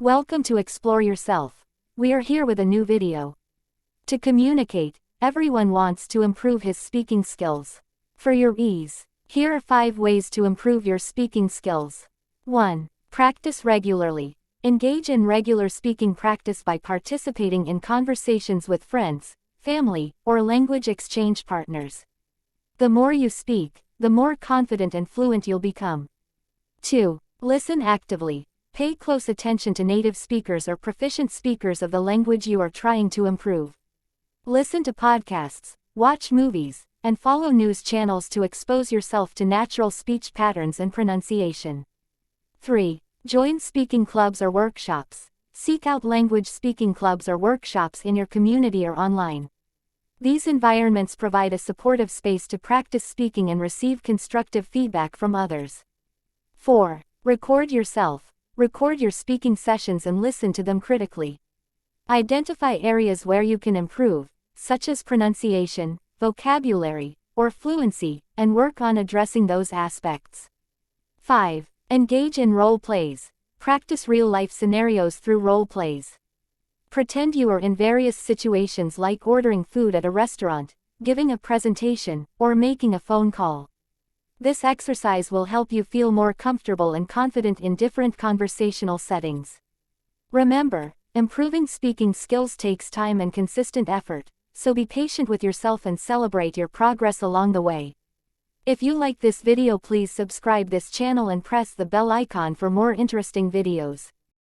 Welcome to Explore Yourself. We are here with a new video. To communicate, everyone wants to improve his speaking skills. For your ease, here are 5 ways to improve your speaking skills. 1. Practice regularly. Engage in regular speaking practice by participating in conversations with friends, family, or language exchange partners. The more you speak, the more confident and fluent you'll become. 2. Listen actively. Pay close attention to native speakers or proficient speakers of the language you are trying to improve. Listen to podcasts, watch movies, and follow news channels to expose yourself to natural speech patterns and pronunciation. 3. Join speaking clubs or workshops. Seek out language speaking clubs or workshops in your community or online. These environments provide a supportive space to practice speaking and receive constructive feedback from others. 4. Record yourself. Record your speaking sessions and listen to them critically. Identify areas where you can improve, such as pronunciation, vocabulary, or fluency, and work on addressing those aspects. 5. Engage in role plays. Practice real-life scenarios through role plays. Pretend you are in various situations like ordering food at a restaurant, giving a presentation, or making a phone call. This exercise will help you feel more comfortable and confident in different conversational settings. Remember, improving speaking skills takes time and consistent effort, so be patient with yourself and celebrate your progress along the way. If you like this video, please subscribe this channel and press the bell icon for more interesting videos.